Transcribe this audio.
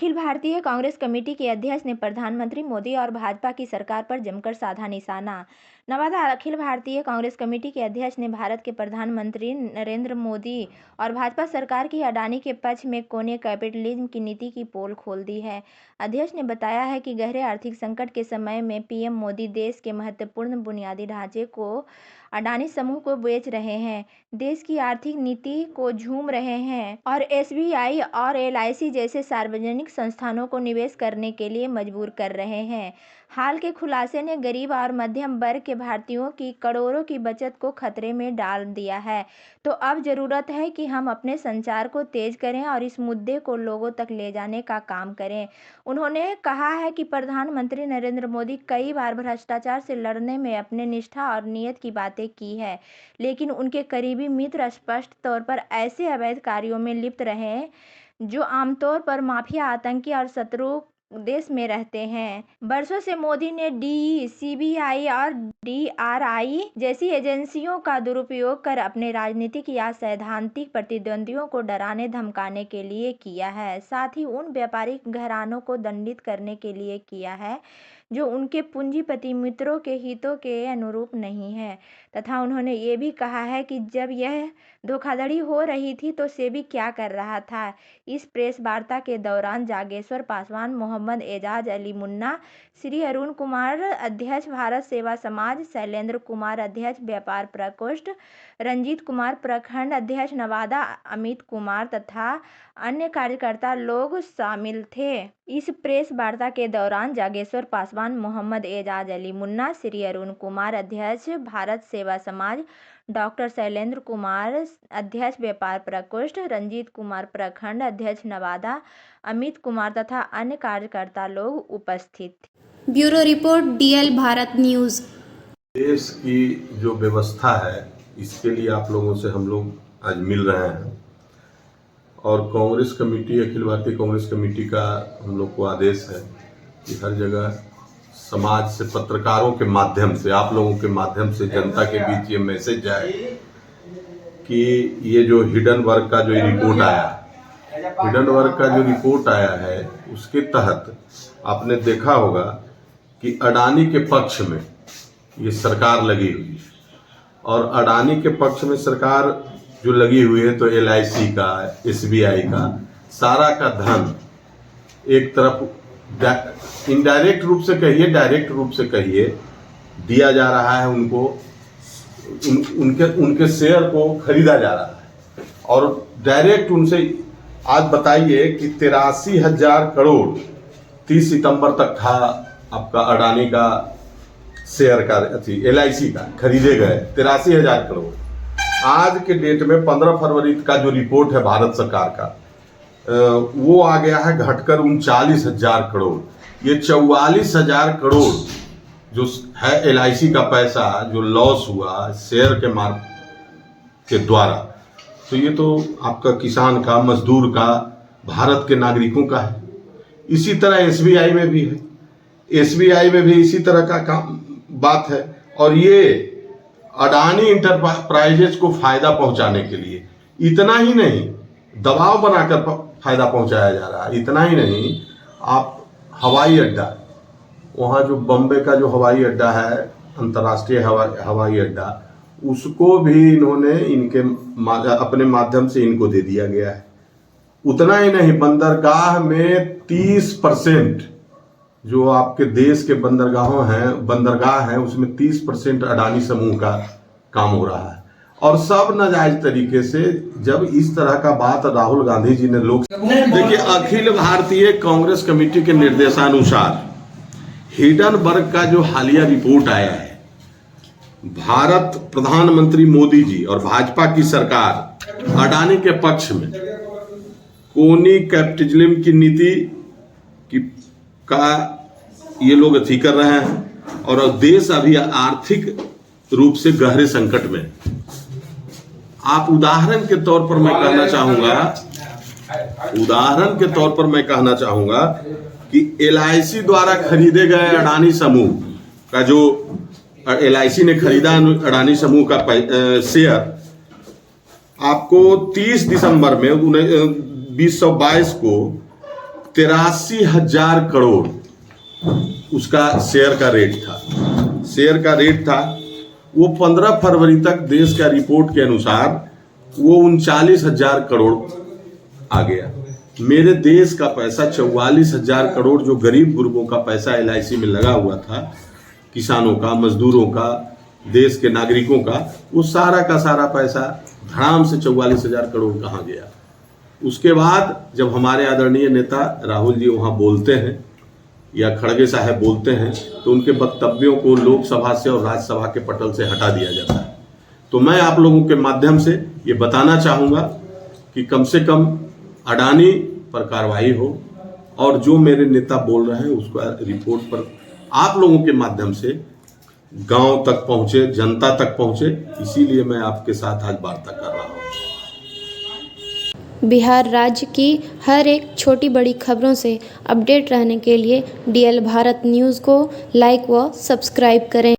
Akhil Bharatiya Congress committee के अध्यक्ष ने प्रधानमंत्री मोदी और भाजपा की सरकार पर जमकर साधा निशाना। नवादा अखिल भारतीय कांग्रेस कमेटी के अध्यक्ष ने भारत के प्रधानमंत्री नरेंद्र मोदी और भाजपा सरकार की अडानी के पक्ष में कोने कैपिटलिज्म की नीति की पोल खोल दी है। अध्यक्ष ने बताया है कि गहरे आर्थिक संकट के समय में पीएम मोदी देश के महत्वपूर्ण बुनियादी ढांचे को अडानी समूह को बेच रहे हैं, देश की आर्थिक नीति को झूम रहे हैं और एसबीआई और एलआईसी जैसे सार्वजनिक संस्थानों को निवेश करने के लिए मजबूर कर रहे हैं। हाल के खुलासे ने गरीब और मध्यम वर्ग के भारतीयों की करोड़ों की बचत को खतरे में डाल दिया है। तो अब जरूरत है कि हम अपने संचार को तेज करें और इस मुद्दे को लोगों तक ले जाने का काम करें। उन्होंने कहा है कि प्रधानमंत्री नरेंद्र मोदी कई बार भ्रष्टाचार से लड़ने में अपने निष्ठा और नियत की बातें की है, लेकिन उनके करीबी मित्र स्पष्ट तौर पर ऐसे अवैध कार्यों में लिप्त रहे जो आमतौर पर माफिया, आतंकी और शत्रु देश में रहते हैं। वर्षों से मोदी ने डीई, सीबीआई और डीआरआई जैसी एजेंसियों का दुरुपयोग कर अपने राजनीतिक या सैद्धांतिक प्रतिद्वंदियों को डराने धमकाने के लिए किया है। साथ ही उन व्यापारिक घरानों को दंडित करने के लिए किया है जो उनके पूंजीपति मित्रों के हितों के अनुरूप नहीं है। तथा उन्होंने ये भी कहा है कि जब यह धोखाधड़ी हो रही थी तो सेबी क्या कर रहा था। इस प्रेस वार्ता के दौरान जागेश्वर पासवान, मोहम्मद एजाज अली मुन्ना, श्री अरुण कुमार अध्यक्ष भारत सेवा समाज, शैलेंद्र कुमार अध्यक्ष व्यापार प्रकोष्ठ, रंजीत कुमार प्रखंड अध्यक्ष नवादा, अमित कुमार तथा अन्य कार्यकर्ता लोग शामिल थे। इस प्रेस वार्ता के दौरान जागेश्वर पासवान, मोहम्मद एजाज अली मुन्ना, श्री अरुण कुमार अध्यक्ष भारत सेवा समाज, डॉक्टर शैलेंद्र कुमार अध्यक्ष व्यापार प्रकोष्ठ, रंजीत कुमार प्रखंड अध्यक्ष नवादा, अमित कुमार तथा अन्य कार्यकर्ता लोग उपस्थित थे। Bureau report, DL Bharat news. देश की जो व्यवस्था है इसके लिए आप लोगों से हम लोग आज मिल रहे हैं और कांग्रेस कमेटी, अखिल भारतीय कांग्रेस कमेटी का हम लोग को आदेश है कि हर जगह समाज से, पत्रकारों के माध्यम से, आप लोगों के माध्यम से जनता के बीच ये मैसेज जाए कि ये जो हिडन वर्क का जो रिपोर्ट आया है उसके तहत आपने देखा होगा कि अडानी के पक्ष में ये सरकार लगी हुई है और अडानी के पक्ष में सरकार जो लगी हुई है तो एलआईसी का, एसबीआई का, सारा का धन एक तरफ इनडायरेक्ट रूप से कहिए, डायरेक्ट रूप से कहिए, दिया जा रहा है उनको, उनके शेयर को खरीदा जा रहा है और डायरेक्ट उनसे। आज बताइए कि 83,000 करोड़ 30 सितंबर तक था आपका अडानी का शेयर का, एलआईसी का खरीदे गए 83,000 करोड़। आज के डेट में 15 फरवरी का जो रिपोर्ट है भारत सरकार का वो आ गया है घटकर 39,000 करोड़। ये 44,000 करोड़ जो है एलआईसी का पैसा जो लॉस हुआ शेयर के मार्क के द्वारा, तो ये तो आपका किसान का, मजदूर का, भारत के नागरिकों का है। इसी तरह एसबीआई में भी है, एसबीआई में भी इसी तरह का काम बात है और ये अडानी इंटरप्राइजेज को फायदा पहुंचाने के लिए, इतना ही नहीं दबाव बनाकर फायदा पहुंचाया जा रहा है। इतना ही नहीं, आप हवाई अड्डा, वहाँ जो बम्बे का जो हवाई अड्डा है, अंतर्राष्ट्रीय हवाई अड्डा, उसको भी इन्होंने अपने माध्यम से इनको दे दिया गया है। उतना ही नहीं, बंदरगाह में 30% जो आपके देश के बंदरगाह हैं उसमें 30% अडानी समूह का काम हो रहा है और सब नाजायज तरीके से। जब इस तरह का बात राहुल गांधी जी ने देखिए, अखिल भारतीय कांग्रेस कमेटी के निर्देशानुसार हिडन वर्क का जो हालिया रिपोर्ट आया है, भारत प्रधानमंत्री मोदी जी और भाजपा की सरकार अडानी के पक्ष में कोनी कैपिटलिज्म की नीति का ये लोग अथी कर रहे हैं और देश अभी आर्थिक रूप से गहरे संकट में। आप उदाहरण के तौर पर मैं कहना चाहूंगा कि एलआईसी द्वारा खरीदे गए अडानी समूह का जो एलआईसी ने खरीदा अडानी समूह का शेयर आपको 30 दिसंबर में 2022 को 83,000 करोड़ उसका शेयर का रेट था। शेयर का रेट था वो 15 फरवरी तक देश का रिपोर्ट के अनुसार वो 39,000 करोड़ आ गया। मेरे देश का पैसा 44,000 करोड़ जो गरीब गुरबों का पैसा LIC में लगा हुआ था, किसानों का, मजदूरों का, देश के नागरिकों का, वो सारा का सारा पैसा धड़ाम से 44,000 करोड़ कहाँ गया। उसके बाद जब हमारे आदरणीय नेता राहुल जी वहाँ बोलते हैं या खड़गे साहब बोलते हैं तो उनके वक्तव्यों को लोकसभा से और राज्यसभा के पटल से हटा दिया जाता है। तो मैं आप लोगों के माध्यम से ये बताना चाहूँगा कि कम से कम अडानी पर कार्रवाई हो और जो मेरे नेता बोल रहे हैं उसका रिपोर्ट पर आप लोगों के माध्यम से गांव तक पहुंचे, जनता तक पहुंचे, इसीलिए मैं आपके साथ आज वार्ता कर रहा हूं। बिहार राज्य की हर एक छोटी बड़ी खबरों से अपडेट रहने के लिए DL भारत न्यूज़ को लाइक व सब्सक्राइब करें।